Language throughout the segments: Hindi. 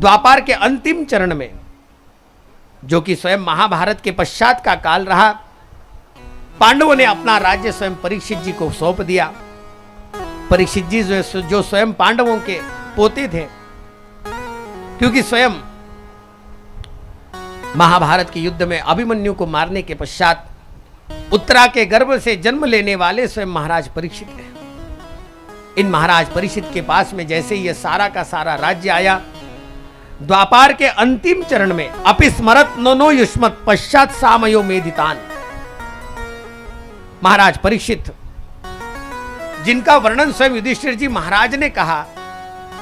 द्वापार के अंतिम चरण में, जो कि स्वयं महाभारत के पश्चात का काल रहा, पांडवों ने अपना राज्य स्वयं परीक्षित जी को सौंप दिया। परीक्षित जी जो स्वयं पांडवों के पोते थे, क्योंकि स्वयं महाभारत के युद्ध में अभिमन्यु को मारने के पश्चात उत्तरा के गर्भ से जन्म लेने वाले स्वयं महाराज परीक्षित हैं। इन महाराज परीक्षित के पास में जैसे ये सारा का सारा राज्य आया, द्वापार के अंतिम चरण में अपिस्मरत नो युष्मत पश्चात सामयो मेदितान, महाराज परीक्षित, जिनका वर्णन स्वयं युधिष्ठिर जी महाराज ने कहा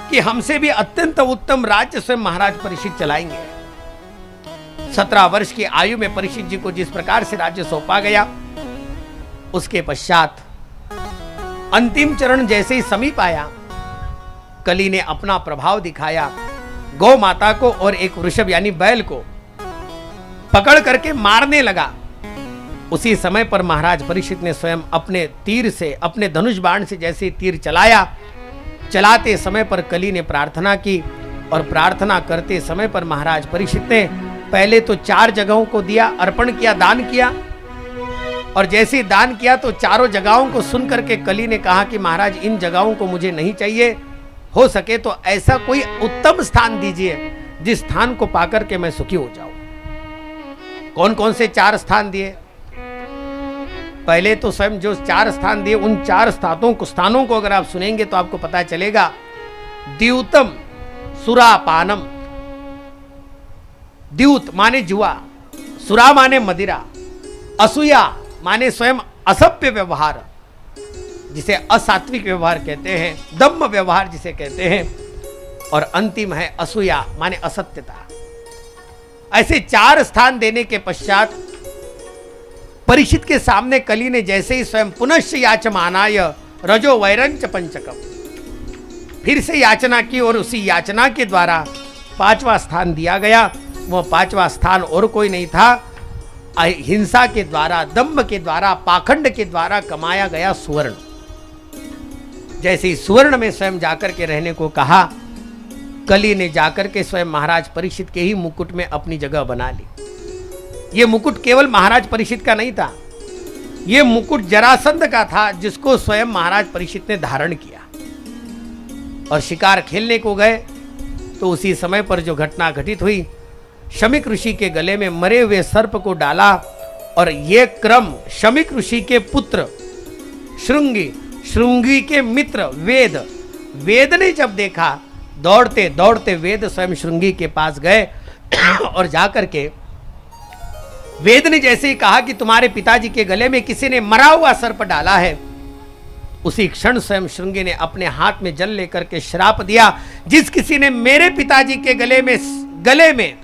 कि हमसे भी अत्यंत उत्तम राज्य स्वयं महाराज परीक्षित चलाएंगे। 17 वर्ष की आयु में परीक्षित जी को जिस प्रकार से राज्य सौंपा गया, उसके पश्चात अंतिम चरण जैसे ही समीप आया, कली ने अपना प्रभाव दिखाया, गौ माता को और एक वृषभ यानी बैल को पकड़ करके मारने लगा। उसी समय पर महाराज परीक्षित ने स्वयं अपने तीर से, अपने धनुष बाण से जैसे तीर चलाया, चलाते समय पर कली ने प्रार्थना की, और प्रार्थना करते समय पर महाराज परीक्षित ने पहले तो 4 जगहों को दिया, अर्पण किया, दान किया, और जैसे ही दान किया तो चारों जगहों को सुन करके कली ने कहा कि महाराज इन जगहों को मुझे नहीं चाहिए, हो सके तो ऐसा कोई उत्तम स्थान दीजिए जिस स्थान को पाकर के मैं सुखी हो जाऊं। कौन कौन से 4 स्थान दिए? पहले तो स्वयं जो 4 स्थान दिए, उन 4 स्थानों को अगर आप सुनेंगे तो आपको पता चलेगा। द्यूतम सुरापानम, द्यूत माने जुआ, सुरा माने मदिरा, असूया माने स्वयं असभ्य व्यवहार जिसे असात्विक व्यवहार कहते हैं, दम्भ व्यवहार जिसे कहते हैं, और अंतिम है असूया माने असत्यता। ऐसे 4 स्थान देने के पश्चात परीक्षित के सामने कली ने जैसे ही स्वयं पुनश्च याचमानाय रजो वैरंच पंचकम, फिर से याचना की, और उसी याचना के द्वारा 5वां स्थान दिया गया। वह 5वां स्थान और कोई नहीं था, हिंसा के द्वारा, दंभ के द्वारा, पाखंड के द्वारा कमाया गया सुवर्ण। जैसे ही सुवर्ण में स्वयं जाकर के रहने को कहा, कली ने जाकर के स्वयं महाराज परीक्षित के ही मुकुट में अपनी जगह बना ली। यह मुकुट केवल महाराज परीक्षित का नहीं था, यह मुकुट जरासंध का था, जिसको स्वयं महाराज परीक्षित ने धारण किया। और शिकार खेलने को गए तो उसी समय पर जो घटना घटित हुई, शमिक ऋषि के गले में मरे हुए सर्प को डाला, और यह क्रम शमिक ऋषि के पुत्र श्रृंगी, श्रृंगी के मित्र वेद ने जब देखा, दौड़ते दौड़ते वेद स्वयं श्रृंगी के पास गए, और जाकर के वेद ने जैसे ही कहा कि तुम्हारे पिताजी के गले में किसी ने मरा हुआ सर्प डाला है, उसी क्षण स्वयं श्रृंगी ने अपने हाथ में जल लेकर के श्राप दिया, जिस किसी ने मेरे पिताजी के गले में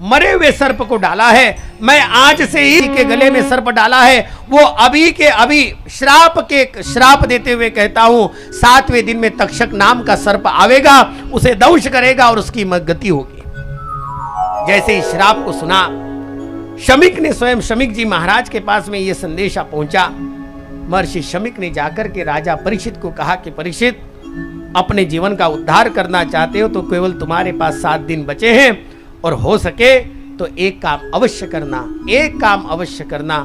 मरे हुए सर्प को डाला है, मैं आज से ही के गले में सर्प डाला है, वो अभी के अभी श्राप देते हुए कहता हूं, 7वें दिन में तक्षक नाम का सर्प आवेगा, उसे दंश करेगा और उसकी गति होगी। जैसे ही श्राप को सुना, शमिक ने स्वयं शमिक जी महाराज के पास में यह संदेशा पहुंचा। महर्षि शमिक ने जाकर के राजा परीक्षित को कहा कि परीक्षित, अपने जीवन का उद्धार करना चाहते हो तो केवल तुम्हारे पास 7 दिन बचे हैं, और हो सके तो एक काम अवश्य करना,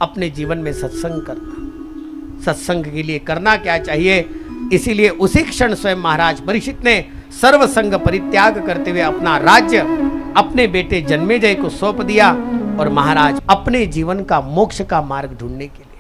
अपने जीवन में सत्संग करना। सत्संग के लिए करना क्या चाहिए? इसीलिए उसी क्षण स्वयं महाराज परीक्षित ने सर्वसंग परित्याग करते हुए अपना राज्य अपने बेटे जन्मेजय को सौंप दिया, और महाराज अपने जीवन का मोक्ष का मार्ग ढूंढने के लिए